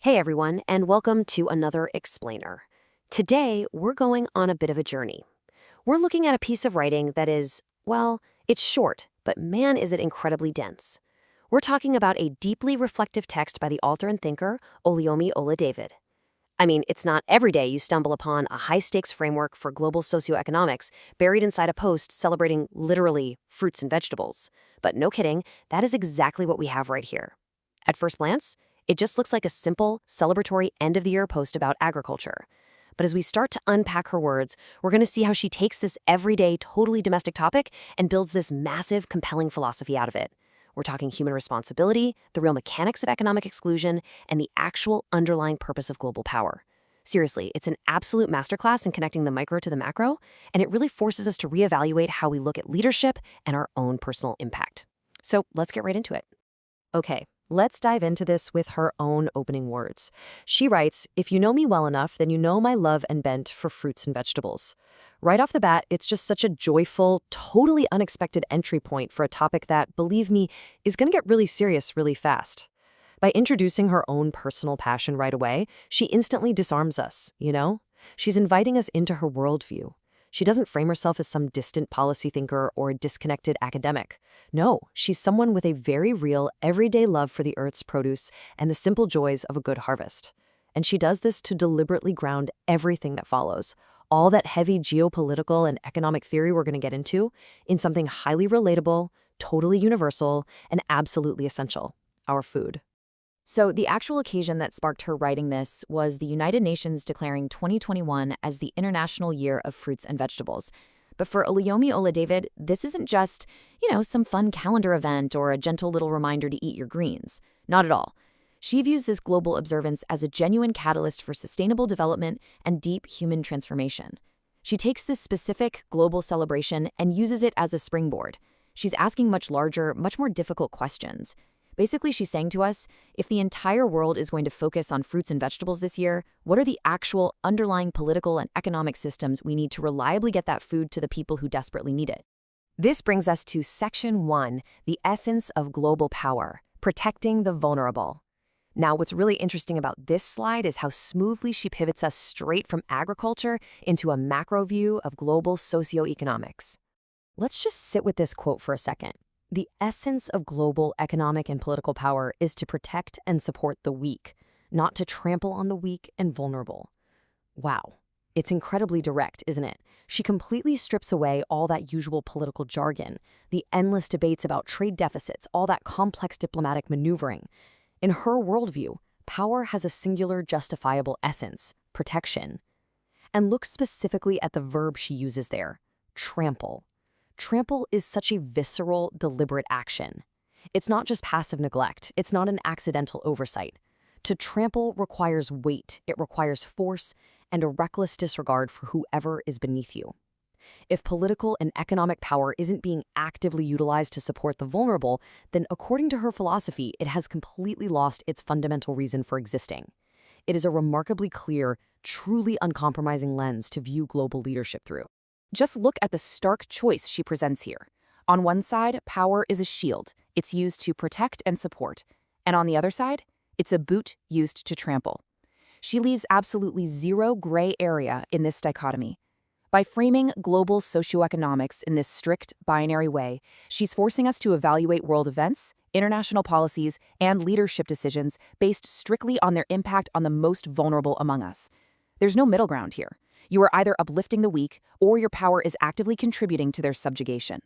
Hey everyone, and welcome to another Explainer. Today, we're going on a bit of a journey. We're looking at a piece of writing that is, well, it's short, but man, is it incredibly dense. We're talking about a deeply reflective text by the author and thinker, Oluyomi Ola-David. I mean, it's not every day you stumble upon a high-stakes framework for global socioeconomics buried inside a post celebrating literally fruits and vegetables. But no kidding, that is exactly what we have right here. At first glance, it just looks like a simple, celebratory end-of-the-year post about agriculture. But as we start to unpack her words, we're going to see how she takes this everyday, totally domestic topic and builds this massive, compelling philosophy out of it. We're talking human responsibility, the real mechanics of economic exclusion, and the actual underlying purpose of global power. Seriously, it's an absolute masterclass in connecting the micro to the macro, and it really forces us to reevaluate how we look at leadership and our own personal impact. So let's get right into it. Okay, let's dive into this with her own opening words. She writes, "If you know me well enough, then you know my love and bent for fruits and vegetables." Right off the bat, it's just such a joyful, totally unexpected entry point for a topic that, believe me, is going to get really serious really fast. By introducing her own personal passion right away, she instantly disarms us, you know? She's inviting us into her worldview. She doesn't frame herself as some distant policy thinker or a disconnected academic. No, she's someone with a very real, everyday love for the earth's produce and the simple joys of a good harvest. And she does this to deliberately ground everything that follows, all that heavy geopolitical and economic theory we're going to get into, in something highly relatable, totally universal, and absolutely essential: our food. So, the actual occasion that sparked her writing this was the United Nations declaring 2021 as the International Year of Fruits and Vegetables. But for Oluyomi Ola-David, this isn't just, some fun calendar event or a gentle little reminder to eat your greens. Not at all. She views this global observance as a genuine catalyst for sustainable development and deep human transformation. She takes this specific global celebration and uses it as a springboard. She's asking much larger, much more difficult questions. Basically, she's saying to us, if the entire world is going to focus on fruits and vegetables this year, what are the actual underlying political and economic systems we need to reliably get that food to the people who desperately need it? This brings us to Section 1, the essence of global power: protecting the vulnerable. Now, what's really interesting about this slide is how smoothly she pivots us straight from agriculture into a macro view of global socioeconomics. Let's just sit with this quote for a second. The essence of global economic and political power is to protect and support the weak, not to trample on the weak and vulnerable. Wow. It's incredibly direct, isn't it? She completely strips away all that usual political jargon, the endless debates about trade deficits, all that complex diplomatic maneuvering. In her worldview, power has a singular justifiable essence: protection. And look specifically at the verb she uses there: trample. Trample is such a visceral, deliberate action. It's not just passive neglect. It's not an accidental oversight. To trample requires weight, it requires force, and a reckless disregard for whoever is beneath you. If political and economic power isn't being actively utilized to support the vulnerable, then according to her philosophy, it has completely lost its fundamental reason for existing. It is a remarkably clear, truly uncompromising lens to view global leadership through. Just look at the stark choice she presents here. On one side, power is a shield. It's used to protect and support. And on the other side, it's a boot used to trample. She leaves absolutely zero gray area in this dichotomy. By framing global socioeconomics in this strict, binary way, she's forcing us to evaluate world events, international policies, and leadership decisions based strictly on their impact on the most vulnerable among us. There's no middle ground here. You are either uplifting the weak, or your power is actively contributing to their subjugation.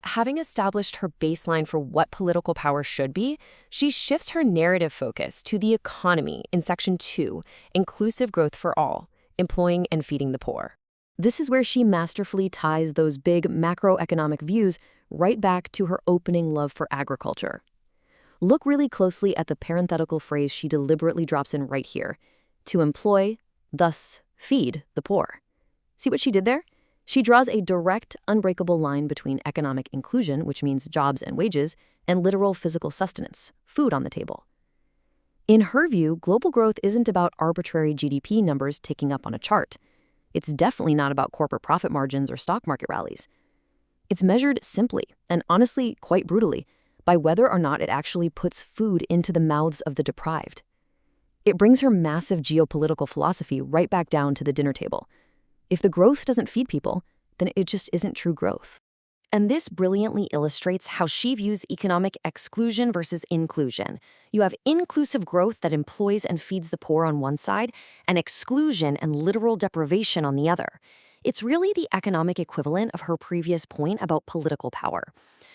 Having established her baseline for what political power should be, she shifts her narrative focus to the economy in Section 2, inclusive growth for all, employing and feeding the poor. This is where she masterfully ties those big macroeconomic views right back to her opening love for agriculture. Look really closely at the parenthetical phrase she deliberately drops in right here: to employ, thus feed the poor. See what she did there? She draws a direct, unbreakable line between economic inclusion, which means jobs and wages, and literal physical sustenance, food on the table. In her view, global growth isn't about arbitrary GDP numbers ticking up on a chart. It's definitely not about corporate profit margins or stock market rallies. It's measured simply, and honestly quite brutally, by whether or not it actually puts food into the mouths of the deprived. It brings her massive geopolitical philosophy right back down to the dinner table. If the growth doesn't feed people, then it just isn't true growth. And this brilliantly illustrates how she views economic exclusion versus inclusion. You have inclusive growth that employs and feeds the poor on one side, and exclusion and literal deprivation on the other. It's really the economic equivalent of her previous point about political power.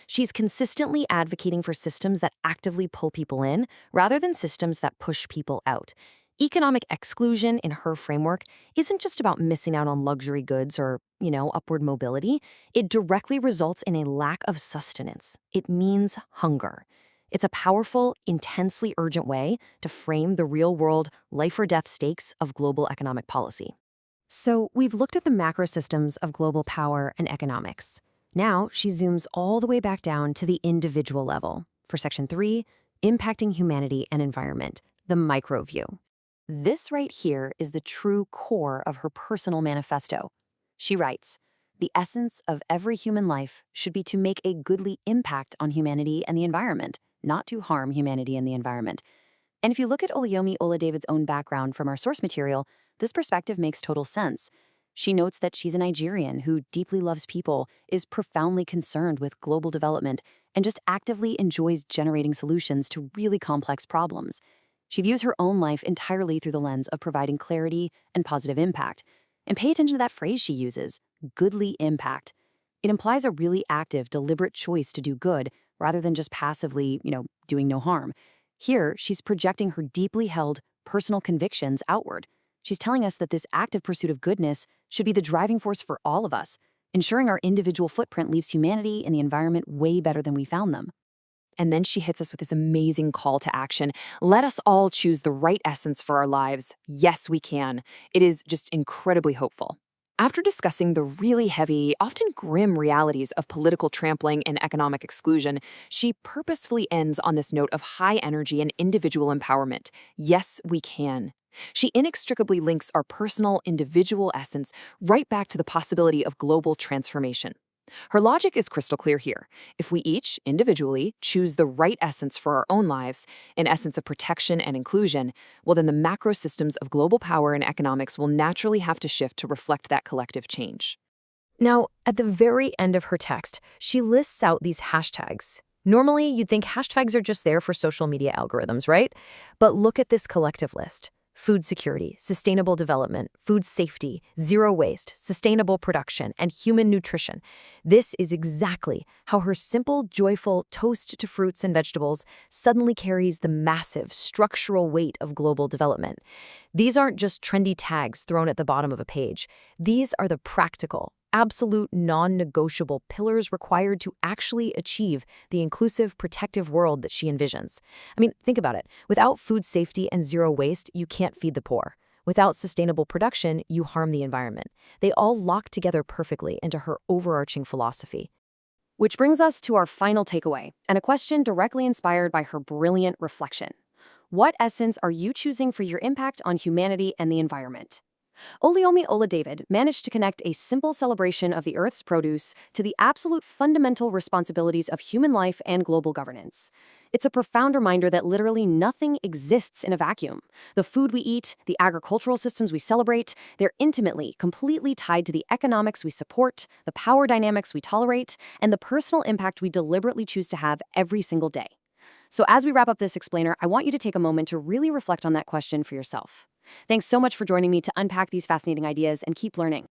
She's consistently advocating for systems that actively pull people in, rather than systems that push people out. Economic exclusion in her framework isn't just about missing out on luxury goods or, upward mobility. It directly results in a lack of sustenance. It means hunger. It's a powerful, intensely urgent way to frame the real-world, life-or-death stakes of global economic policy. So we've looked at the macro systems of global power and economics. Now she zooms all the way back down to the individual level. For Section 3, impacting humanity and environment, the micro view. This right here is the true core of her personal manifesto. She writes, "The essence of every human life should be to make a goodly impact on humanity and the environment, not to harm humanity and the environment." And if you look at Oluyomi Oladevid's own background from our source material, this perspective makes total sense. She notes that she's a Nigerian who deeply loves people, is profoundly concerned with global development, and just actively enjoys generating solutions to really complex problems. She views her own life entirely through the lens of providing clarity and positive impact. And pay attention to that phrase she uses, goodly impact. It implies a really active, deliberate choice to do good rather than just passively, doing no harm. Here, she's projecting her deeply held personal convictions outward. She's telling us that this active pursuit of goodness should be the driving force for all of us, ensuring our individual footprint leaves humanity and the environment way better than we found them. And then she hits us with this amazing call to action. Let us all choose the right essence for our lives. Yes, we can. It is just incredibly hopeful. After discussing the really heavy, often grim realities of political trampling and economic exclusion, she purposefully ends on this note of high energy and individual empowerment. Yes, we can. She inextricably links our personal, individual essence right back to the possibility of global transformation. Her logic is crystal clear here. If we each, individually, choose the right essence for our own lives, an essence of protection and inclusion, well then the macro systems of global power and economics will naturally have to shift to reflect that collective change. Now, at the very end of her text, she lists out these hashtags. Normally, you'd think hashtags are just there for social media algorithms, right? But look at this collective list. Food security, sustainable development, food safety, zero waste, sustainable production, and human nutrition. This is exactly how her simple, joyful toast to fruits and vegetables suddenly carries the massive structural weight of global development. These aren't just trendy tags thrown at the bottom of a page. These are the practical, absolute non-negotiable pillars required to actually achieve the inclusive, protective world that she envisions. I mean, think about it. Without food safety and zero waste, you can't feed the poor. Without sustainable production, you harm the environment. They all lock together perfectly into her overarching philosophy. Which brings us to our final takeaway, and a question directly inspired by her brilliant reflection. What essence are you choosing for your impact on humanity and the environment? Oluyomi Oladevid managed to connect a simple celebration of the Earth's produce to the absolute fundamental responsibilities of human life and global governance. It's a profound reminder that literally nothing exists in a vacuum. The food we eat, the agricultural systems we celebrate, they're intimately, completely tied to the economics we support, the power dynamics we tolerate, and the personal impact we deliberately choose to have every single day. So as we wrap up this explainer, I want you to take a moment to really reflect on that question for yourself. Thanks so much for joining me to unpack these fascinating ideas and keep learning.